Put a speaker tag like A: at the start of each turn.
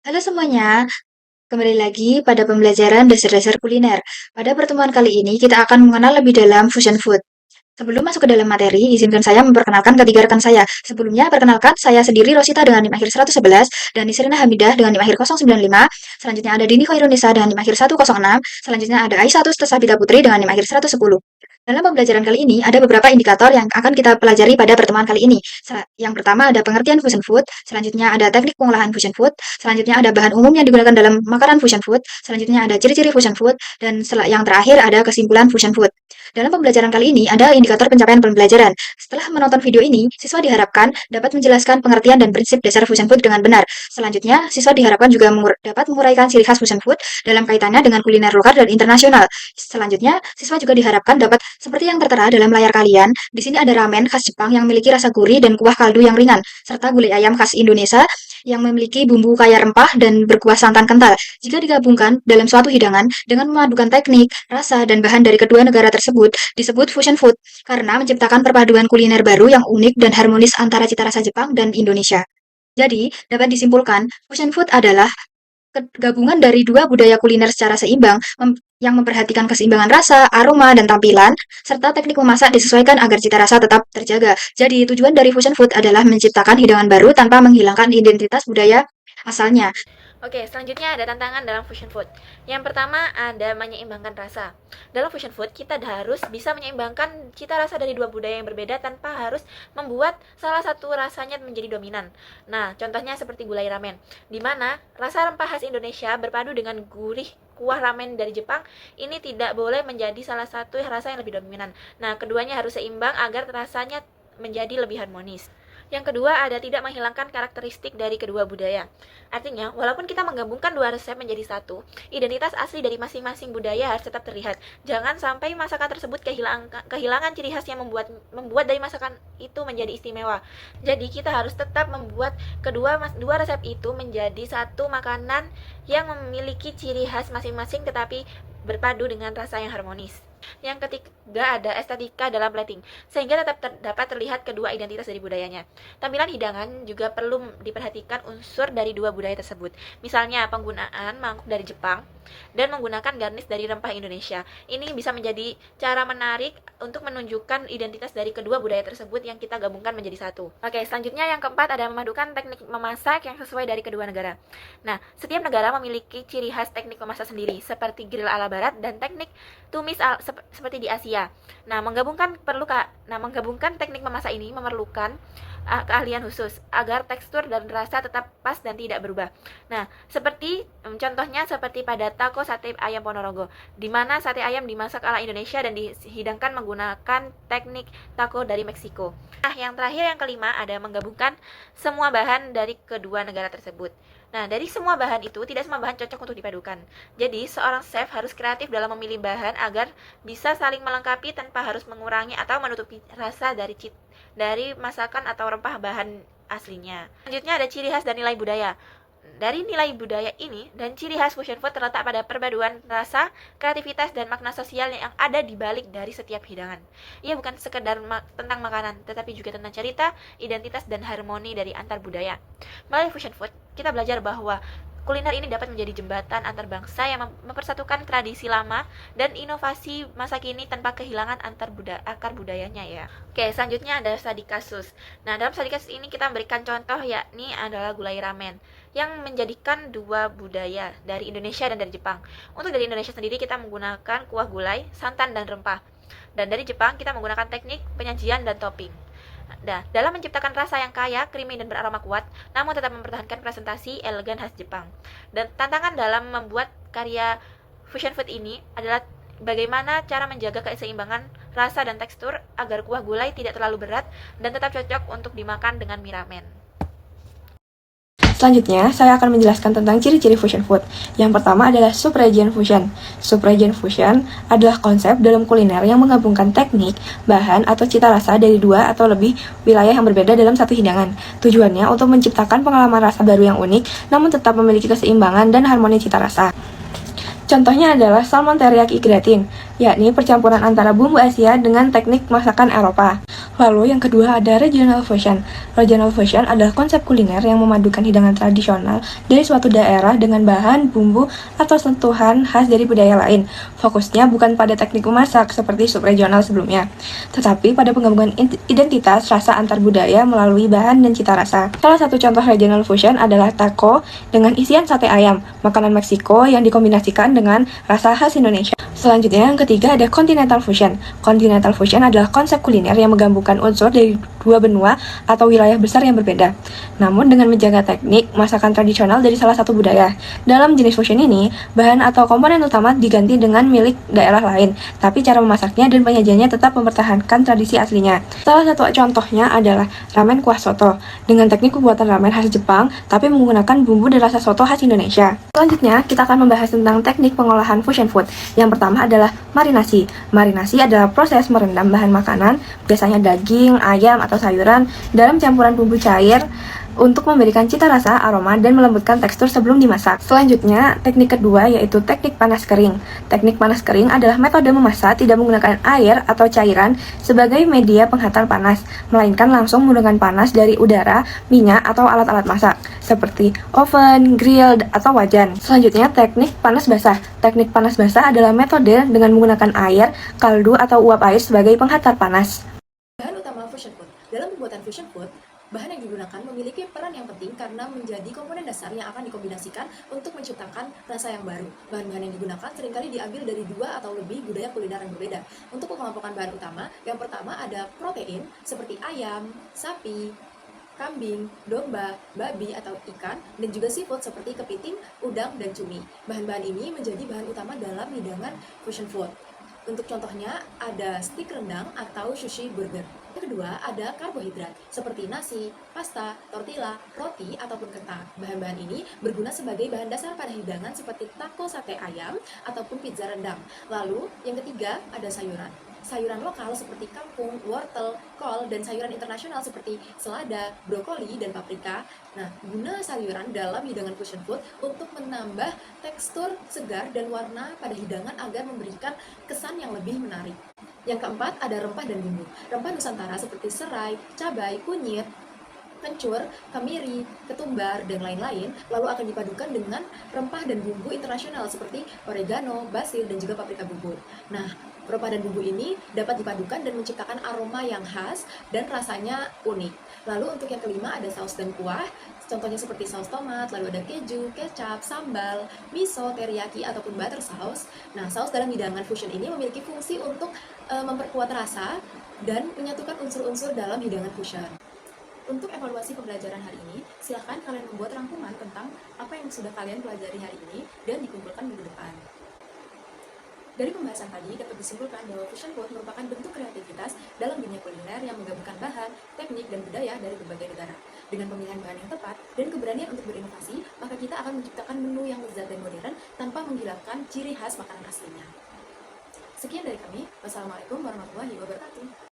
A: Halo semuanya, kembali lagi pada pembelajaran dasar-dasar kuliner. Pada pertemuan kali ini kita akan mengenal lebih dalam fusion food. Sebelum masuk ke dalam materi, izinkan saya memperkenalkan ketiga rekan saya. Sebelumnya, perkenalkan saya sendiri Rosita dengan NIM akhir 111, dan Nisrina Hamidah dengan NIM akhir 095. Selanjutnya ada Dini Khairunisa dengan NIM akhir 106. Selanjutnya ada Aisyah Tasabita Putri dengan NIM akhir 110. Dalam pembelajaran kali ini, ada beberapa indikator yang akan kita pelajari pada pertemuan kali ini. Yang pertama ada pengertian fusion food, selanjutnya ada teknik pengolahan fusion food, selanjutnya ada bahan umum yang digunakan dalam makanan fusion food, selanjutnya ada ciri-ciri fusion food, dan yang terakhir ada kesimpulan fusion food. Dalam pembelajaran kali ini, ada indikator pencapaian pembelajaran. Setelah menonton video ini, siswa diharapkan dapat menjelaskan pengertian dan prinsip dasar fusion food dengan benar. Selanjutnya, siswa diharapkan juga dapat menguraikan ciri khas fusion food dalam kaitannya dengan kuliner lokal dan internasional. Selanjutnya, siswa juga diharapkan dapat seperti yang tertera dalam layar kalian, di sini ada ramen khas Jepang yang memiliki rasa gurih dan kuah kaldu yang ringan, serta gulai ayam khas Indonesia yang memiliki bumbu kaya rempah dan berkuah santan kental. Jika digabungkan dalam suatu hidangan dengan memadukan teknik, rasa, dan bahan dari kedua negara tersebut, disebut fusion food karena menciptakan perpaduan kuliner baru yang unik dan harmonis antara cita rasa Jepang dan Indonesia. Jadi, dapat disimpulkan, fusion food adalah gabungan dari dua budaya kuliner secara seimbang yang memperhatikan keseimbangan rasa, aroma, dan tampilan, serta teknik memasak disesuaikan agar cita rasa tetap terjaga. Jadi, tujuan dari fusion food adalah menciptakan hidangan baru tanpa menghilangkan identitas budaya asalnya.
B: Oke, selanjutnya ada tantangan dalam fusion food. Yang pertama ada menyeimbangkan rasa. Dalam fusion food, kita harus bisa menyeimbangkan cita rasa dari dua budaya yang berbeda tanpa harus membuat salah satu rasanya menjadi dominan. Nah, contohnya seperti gulai ramen, di mana rasa rempah khas Indonesia berpadu dengan gurih kuah ramen dari Jepang, ini tidak boleh menjadi salah satu rasa yang lebih dominan. Nah, keduanya harus seimbang agar rasanya menjadi lebih harmonis. Yang kedua ada tidak menghilangkan karakteristik dari kedua budaya. Artinya, walaupun kita menggabungkan dua resep menjadi satu, identitas asli dari masing-masing budaya harus tetap terlihat. Jangan sampai masakan tersebut kehilangan ciri khas yang membuat dari masakan itu menjadi istimewa. Jadi, kita harus tetap membuat dua resep itu menjadi satu makanan yang memiliki ciri khas masing-masing tetapi berpadu dengan rasa yang harmonis. Yang ketiga ada estetika dalam plating, sehingga tetap dapat terlihat kedua identitas dari budayanya. Tampilan hidangan juga perlu diperhatikan unsur dari dua budaya tersebut. Misalnya penggunaan mangkuk dari Jepang dan menggunakan garnish dari rempah Indonesia. Ini bisa menjadi cara menarik untuk menunjukkan identitas dari kedua budaya tersebut yang kita gabungkan menjadi satu. Oke, selanjutnya yang keempat ada memadukan teknik memasak yang sesuai dari kedua negara. Nah, setiap negara memiliki ciri khas teknik memasak sendiri, seperti grill ala barat dan teknik tumis seperti di Asia. Nah, menggabungkan teknik memasak ini memerlukan keahlian khusus agar tekstur dan rasa tetap pas dan tidak berubah. Nah, contohnya seperti pada taco sate ayam Ponorogo, di mana sate ayam dimasak ala Indonesia dan dihidangkan menggunakan teknik taco dari Meksiko. Nah, yang terakhir yang kelima ada menggabungkan semua bahan dari kedua negara tersebut. Nah, dari semua bahan itu, tidak semua bahan cocok untuk dipadukan. Jadi, seorang chef harus kreatif dalam memilih bahan agar bisa saling melengkapi tanpa harus mengurangi atau menutupi rasa dari masakan atau rempah bahan aslinya. Selanjutnya ada ciri khas dan nilai budaya. Dari nilai budaya ini dan ciri khas fusion food terletak pada perpaduan rasa, kreativitas, dan makna sosial yang ada di balik dari setiap hidangan. Ia bukan sekedar tentang makanan, tetapi juga tentang cerita, identitas, dan harmoni dari antar budaya. Melalui fusion food, kita belajar bahwa kuliner ini dapat menjadi jembatan antar bangsa yang mempersatukan tradisi lama dan inovasi masa kini tanpa kehilangan akar budayanya ya. Oke, selanjutnya ada studi kasus. Nah, dalam studi kasus ini kita memberikan contoh yakni adalah gulai ramen yang menjadikan dua budaya dari Indonesia dan dari Jepang. Untuk dari Indonesia sendiri kita menggunakan kuah gulai, santan, dan rempah. Dan dari Jepang kita menggunakan teknik penyajian dan topping. Nah, dalam menciptakan rasa yang kaya, creamy, dan beraroma kuat, namun tetap mempertahankan presentasi elegan khas Jepang. Dan tantangan dalam membuat karya fusion food ini adalah bagaimana cara menjaga keseimbangan rasa dan tekstur agar kuah gulai tidak terlalu berat dan tetap cocok untuk dimakan dengan mie ramen.
C: Selanjutnya, saya akan menjelaskan tentang ciri-ciri fusion food. Yang pertama adalah sub-region fusion. Sub-region fusion adalah konsep dalam kuliner yang menggabungkan teknik, bahan, atau cita rasa dari dua atau lebih wilayah yang berbeda dalam satu hidangan. Tujuannya untuk menciptakan pengalaman rasa baru yang unik, namun tetap memiliki keseimbangan dan harmoni cita rasa. Contohnya adalah salmon teriyaki gratin, yakni percampuran antara bumbu Asia dengan teknik masakan Eropa. Lalu yang kedua ada regional fusion. Regional fusion adalah konsep kuliner yang memadukan hidangan tradisional dari suatu daerah dengan bahan, bumbu, atau sentuhan khas dari budaya lain. Fokusnya bukan pada teknik memasak seperti subregional sebelumnya, tetapi pada penggabungan identitas rasa antar budaya melalui bahan dan cita rasa. Salah satu contoh regional fusion adalah taco dengan isian sate ayam, makanan Meksiko yang dikombinasikan dengan rasa khas Indonesia. Selanjutnya yang ketiga ada continental fusion. Continental fusion adalah konsep kuliner yang menggabungkan unsur dari dua benua atau wilayah besar yang berbeda, namun dengan menjaga teknik masakan tradisional dari salah satu budaya. Dalam jenis fusion ini, bahan atau komponen utama diganti dengan milik daerah lain, tapi cara memasaknya dan penyajiannya tetap mempertahankan tradisi aslinya. Salah satu contohnya adalah ramen kuah soto, dengan teknik pembuatan ramen khas Jepang, tapi menggunakan bumbu dan rasa soto khas Indonesia. Selanjutnya, kita akan membahas tentang teknik pengolahan fusion food. Yang pertama adalah marinasi. Marinasi adalah proses merendam bahan makanan, biasanya daging, ayam, atau sayuran, dalam campuran bumbu cair untuk memberikan cita rasa, aroma, dan melembutkan tekstur sebelum dimasak. Selanjutnya, teknik kedua yaitu teknik panas kering. Teknik panas kering adalah metode memasak tidak menggunakan air atau cairan sebagai media penghantar panas, melainkan langsung menggunakan panas dari udara, minyak, atau alat-alat masak, seperti oven, grill, atau wajan. Selanjutnya, teknik panas basah. Teknik panas basah adalah metode dengan menggunakan air, kaldu, atau uap air sebagai penghantar panas.
D: Bahan utama fusion food. Dalam pembuatan fusion food, bahan yang digunakan memiliki peran yang penting karena menjadi komponen dasar yang akan dikombinasikan untuk menciptakan rasa yang baru. Bahan-bahan yang digunakan seringkali diambil dari dua atau lebih budaya kuliner yang berbeda. Untuk pengelompokan bahan utama, yang pertama ada protein seperti ayam, sapi, kambing, domba, babi atau ikan, dan juga seafood seperti kepiting, udang, dan cumi. Bahan-bahan ini menjadi bahan utama dalam hidangan fusion food. Untuk contohnya ada stik rendang atau sushi burger. Yang kedua ada karbohidrat seperti nasi, pasta, tortilla, roti, ataupun kentang. Bahan-bahan ini berguna sebagai bahan dasar pada hidangan seperti taco sate ayam ataupun pizza rendang. Lalu yang ketiga ada sayuran. Sayuran lokal seperti kangkung, wortel, kol, dan sayuran internasional seperti selada, brokoli, dan paprika. Nah, guna sayuran dalam hidangan fusion food untuk menambah tekstur segar dan warna pada hidangan agar memberikan kesan yang lebih menarik. Yang keempat ada rempah dan bumbu. Rempah Nusantara seperti serai, cabai, kunyit, kencur, kemiri, ketumbar, dan lain-lain, lalu akan dipadukan dengan rempah dan bumbu internasional seperti oregano, basil, dan juga paprika bubur. Nah, rempah dan bumbu ini dapat dipadukan dan menciptakan aroma yang khas dan rasanya unik. Lalu untuk yang kelima ada saus dan kuah, contohnya seperti saus tomat, lalu ada keju, kecap, sambal, miso, teriyaki, ataupun butter sauce. Nah, saus dalam hidangan fusion ini memiliki fungsi untuk memperkuat rasa dan menyatukan unsur-unsur dalam hidangan fusion. Untuk evaluasi pembelajaran hari ini, silakan kalian membuat rangkuman tentang apa yang sudah kalian pelajari hari ini dan dikumpulkan minggu depan. Dari pembahasan tadi dapat disimpulkan bahwa fusion food merupakan bentuk kreativitas dalam dunia kuliner yang menggabungkan bahan, teknik, dan budaya dari berbagai negara. Dengan pemilihan bahan yang tepat dan keberanian untuk berinovasi, maka kita akan menciptakan menu yang lezat dan modern tanpa menghilangkan ciri khas makanan aslinya. Sekian dari kami. Wassalamualaikum warahmatullahi wabarakatuh.